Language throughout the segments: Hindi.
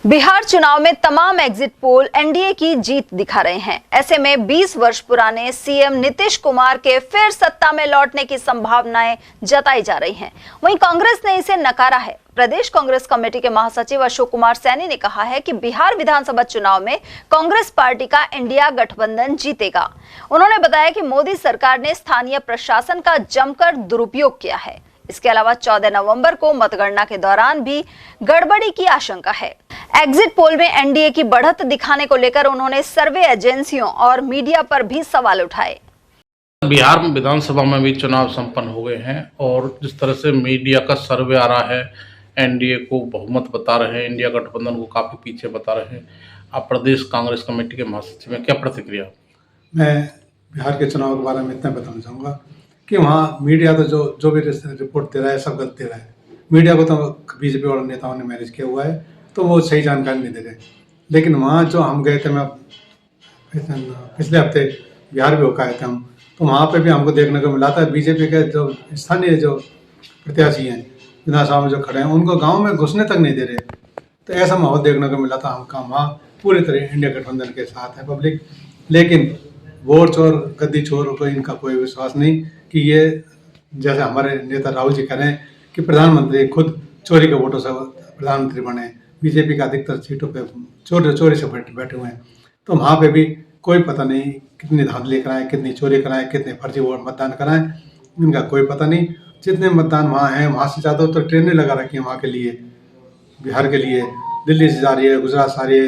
बिहार चुनाव में तमाम एग्जिट पोल एनडीए की जीत दिखा रहे हैं। ऐसे में 20 वर्ष पुराने सीएम नीतीश कुमार के फिर सत्ता में लौटने की संभावनाएं जताई जा रही हैं। वहीं कांग्रेस ने इसे नकारा है। प्रदेश कांग्रेस कमेटी के महासचिव अशोक कुमार सैनी ने कहा है कि बिहार विधानसभा चुनाव में कांग्रेस पार्टी का इंडिया गठबंधन जीतेगा। उन्होंने बताया कि मोदी सरकार ने स्थानीय प्रशासन का जमकर दुरुपयोग किया है। इसके अलावा 14 नवंबर को मतगणना के दौरान भी गड़बड़ी की आशंका है। एग्जिट पोल में एनडीए की बढ़त दिखाने को लेकर उन्होंने सर्वे एजेंसियों और मीडिया पर भी सवाल उठाए। बिहार में विधानसभा में भी चुनाव संपन्न हो गए हैं और जिस तरह से मीडिया का सर्वे आ रहा है, एनडीए को बहुमत बता रहे हैं, इंडिया गठबंधन को काफी पीछे बता रहे हैं। आप प्रदेश कांग्रेस कमेटी के महासचिव में क्या प्रतिक्रिया? मैं बिहार के चुनाव के बारे में इतना बताना चाहूँगा कि वहाँ मीडिया तो जो भी रिपोर्ट दे रहा है सब गलत दे रहा है। मीडिया को तो बीजेपी वाले नेताओं ने मैनेज किया हुआ है, तो वो सही जानकारी नहीं दे रहे। लेकिन वहाँ जो हम गए थे, मैं पिछले हफ्ते बिहार भी होकर आए थे हम, तो वहाँ पे भी हमको देखने को मिला था बीजेपी के जो स्थानीय जो प्रत्याशी हैं विधानसभा में जो खड़े हैं, उनको गाँव में घुसने तक नहीं दे रहे। तो ऐसा माहौल देखने को मिला था। हमका वहाँ पूरी तरह इंडिया गठबंधन के साथ है पब्लिक, लेकिन वोट चोर गद्दी चोर को इनका कोई विश्वास नहीं कि ये जैसे हमारे नेता राहुल जी कह रहे हैं कि प्रधानमंत्री खुद चोरी के वोटों से प्रधानमंत्री बने। बीजेपी का अधिकतर सीटों पे चोरी से बैठे हुए हैं। तो वहाँ पे भी कोई पता नहीं कितनी धांधली कराएं, कितनी चोरी कराएं, कितने फर्जी वोट मतदान कराएं, इनका कोई पता नहीं। जितने मतदान वहाँ हैं, वहाँ से ज़्यादा तो ट्रेनें लगा रखी हैं वहाँ के लिए, बिहार के लिए। दिल्ली से जा रही है, गुजरात से आ रही है,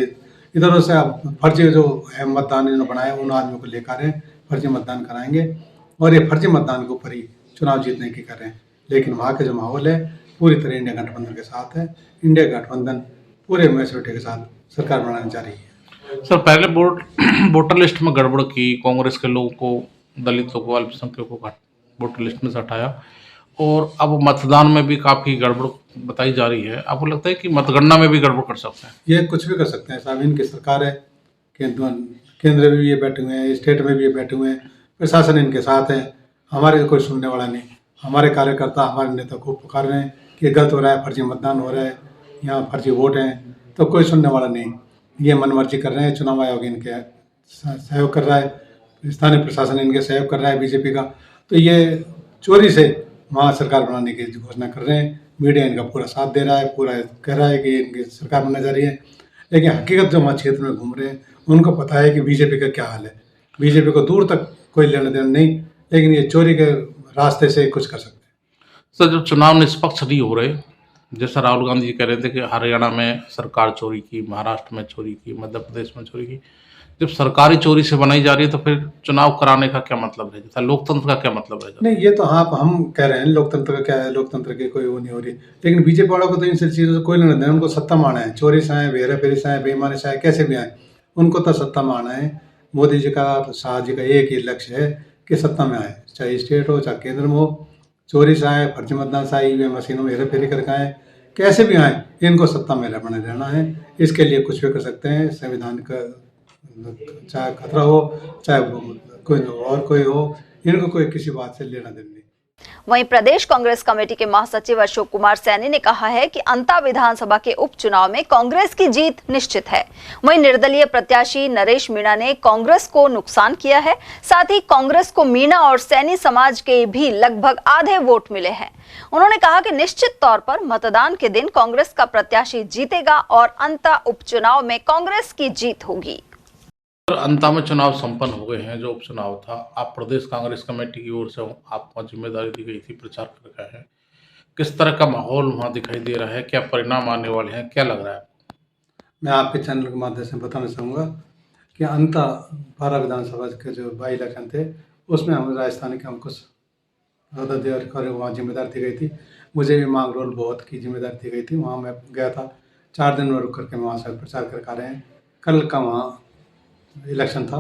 इधरों से अब फर्जी जो है मतदान इन्होंने बनाए उन आदमियों को लेकर हैं, फर्जी मतदान कराएंगे और ये फर्जी मतदान के ऊपर ही चुनाव जीतने की कर रहे हैं। लेकिन वहाँ का जो माहौल है पूरी तरह इंडिया गठबंधन के साथ है। इंडिया गठबंधन पूरे मेजोरिटी के साथ सरकार बनाने जा रही है। सर, पहले वोटर लिस्ट में गड़बड़ की, कांग्रेस के लोगों को, दलितों को, अल्पसंख्यकों को वोटर लिस्ट में से हटाया और अब मतदान में भी काफ़ी गड़बड़ बताई जा रही है। आपको लगता है कि मतगणना में भी गड़बड़ कर सकते हैं? ये कुछ भी कर सकते हैं साहब, इनकी सरकार है, केंद्र में भी ये बैठे हुए हैं, स्टेट में भी ये बैठे हुए हैं, प्रशासन इनके साथ है। हमारे कोई सुनने वाला नहीं। हमारे कार्यकर्ता हमारे नेता को पुकार रहे हैं कि गलत हो रहा है, फर्जी मतदान हो रहा है, यहाँ फर्जी वोट हैं, तो कोई सुनने वाला नहीं। ये मनमर्जी कर रहे हैं। चुनाव आयोग इनके सहयोग कर रहा है, स्थानीय प्रशासन इनके सहयोग कर रहा है बीजेपी का। तो ये चोरी से वहाँ सरकार बनाने की घोषणा कर रहे हैं। मीडिया इनका पूरा साथ दे रहा है, पूरा कह रहा है कि इनकी सरकार बनने जा रही है। लेकिन हकीकत जो वहाँ क्षेत्र में घूम रहे हैं उनको पता है कि बीजेपी का क्या हाल है। बीजेपी को दूर तक कोई लेना देना नहीं, लेकिन ये चोरी के रास्ते से कुछ कर सकते हैं। सर, जब चुनाव निष्पक्ष नहीं हो रहे, जैसा राहुल गांधी जी कह रहे थे कि हरियाणा में सरकार चोरी की, महाराष्ट्र में चोरी की, मध्य प्रदेश में चोरी की, जब सरकारी चोरी से बनाई जा रही है तो फिर चुनाव कराने का क्या मतलब है? जैसा लोकतंत्र का क्या मतलब है? नहीं, ये तो हाँ हम कह रहे हैं लोकतंत्र का क्या है, लोकतंत्र की कोई वो नहीं हो रही। लेकिन बीजेपी वालों को तो इन सब चीज़ों से कोई लेना देना। उनको सत्ता माना है, चोरी से आए, हेरा फेरी से आए, बेईमानी से आए, कैसे भी आए, उनको तो सत्ता माना है। मोदी जी का, शाह जी का एक ही लक्ष्य है कि सत्ता में आए, चाहे स्टेट हो चाहे केंद्र में हो। चोरी से आए, फर्जी मतदान से आए, ईवीएम मशीनों में हेरा फेरी करके आए, कैसे भी आए, इनको सत्ता में बने रहना है। इसके लिए कुछ भी कर सकते हैं। संविधान का चाहे खतरा हो, चाहे कोई और कोई हो, इनको कोई किसी बात से लेना देना नहीं। वहीं प्रदेश कांग्रेस कमेटी के महासचिव अशोक कुमार सैनी ने कहा है कि अंता विधानसभा के उपचुनाव में कांग्रेस की जीत निश्चित है। वहीं निर्दलीय प्रत्याशी नरेश मीणा ने कांग्रेस को नुकसान किया है। साथ ही कांग्रेस को मीणा और सैनी समाज के भी लगभग आधे वोट मिले हैं। उन्होंने कहा कि निश्चित तौर पर मतदान के दिन कांग्रेस का प्रत्याशी जीतेगा और अंता उपचुनाव में कांग्रेस की जीत होगी। अंता में चुनाव संपन्न हो गए हैं। जो उपचुनाव था, आप प्रदेश कांग्रेस कमेटी की ओर से आपको जिम्मेदारी दी गई थी, प्रचार कर रखा है, किस तरह का माहौल वहाँ दिखाई दे रहा है? क्या परिणाम आने वाले हैं? क्या लग रहा है? मैं आपके चैनल के माध्यम से बताना चाहूँगा कि अंता 12 विधानसभा के जो बाई इलेक्शन थे उसमें हम राजस्थान के हम कुछ अधिकारी वहाँ जिम्मेदारी दी गई थी। मुझे भी मांगरोल बहुत की जिम्मेदारी दी गई थी। वहाँ मैं गया था, 4 दिन में रुक करके मैं वहाँ से प्रचार करके आ रहे हैं। कल का वहाँ इलेक्शन था,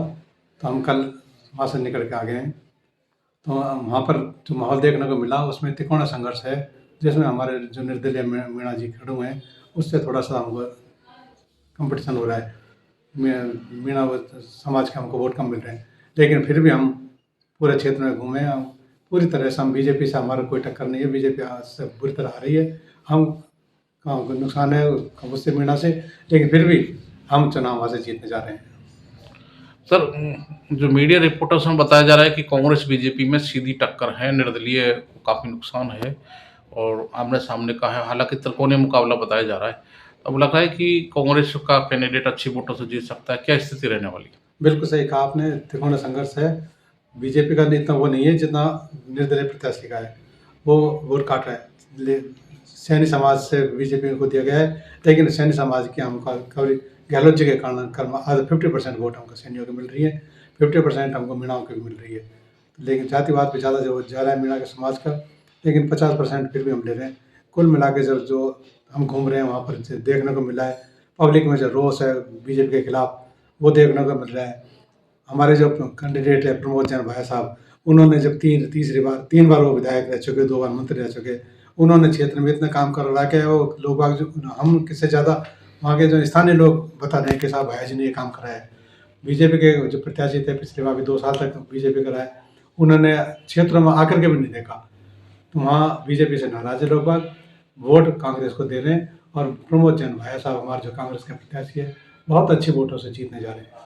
तो हम कल वहाँ से निकल के आ गए हैं। तो वहाँ पर जो माहौल देखने को मिला उसमें तिकोना संघर्ष है, जिसमें हमारे जो निर्दलीय मीणा जी खड़े हुए हैं उससे थोड़ा सा हमको कंपटीशन हो रहा है। मीणा समाज के हमको वोट कम मिल रहे हैं, लेकिन फिर भी हम पूरे क्षेत्र में घूमे। हम पूरी तरह से, हम बीजेपी से हमारा कोई टक्कर नहीं है, बीजेपी से बुरी तरह आ रही है। हम नुकसान है उससे मीणा से, लेकिन फिर भी हम चुनाव वहाँ से जीतने जा रहे हैं। सर, जो मीडिया रिपोर्टर्स में बताया जा रहा है कि कांग्रेस बीजेपी में सीधी टक्कर है, निर्दलीय को काफ़ी नुकसान है और आमने सामने का है, हालांकि त्रिकोणीय मुकाबला बताया जा रहा है। अब लग रहा है कि कांग्रेस का कैंडिडेट अच्छी वोटों से जीत सकता है, क्या स्थिति रहने वाली है? बिल्कुल सही कहा आपने, त्रिकोणीय संघर्ष है। बीजेपी का इतना वो नहीं है जितना निर्दलीय प्रत्याशी का है, वो वोट काट रहा है। सैनी समाज से बीजेपी को दिया गया है, लेकिन सैनी समाज की हमको कवरी गहलोत जी के कारण आज 50% वोट हमको सैनियों को मिल रही है, 50% हमको मीणाओं की भी मिल रही है। लेकिन जातिवाद पे ज़्यादा जो जा रहा है मीणा के समाज का, लेकिन 50% फिर भी हम ले रहे हैं। कुल मिला के जो जो हम घूम रहे हैं वहाँ पर जो देखने को मिला है, पब्लिक में जो रोष है बीजेपी के खिलाफ, वो देखने को मिल रहा है। हमारे जो कैंडिडेट है प्रमोद जैन भाई साहब, उन्होंने जब तीन बार वो विधायक रह चुके, 2 बार मंत्री रह चुके, उन्होंने क्षेत्र में इतना काम कर रहा है वो लोग बाग जो हम किससे ज़्यादा वहाँ के जो स्थानीय लोग बता रहे हैं कि साहब भाई जी ने ये काम करा है। बीजेपी के जो प्रत्याशी थे पिछले बार भी 2 साल तक बीजेपी कराए, उन्होंने क्षेत्रों में आकर के भी नहीं देखा। तो वहाँ बीजेपी से नाराज है लोग बाग, वोट कांग्रेस को दे रहे हैं और प्रमोद जैन भाई साहब हमारे जो कांग्रेस के प्रत्याशी है बहुत अच्छी वोटों से जीतने जा रहे हैं।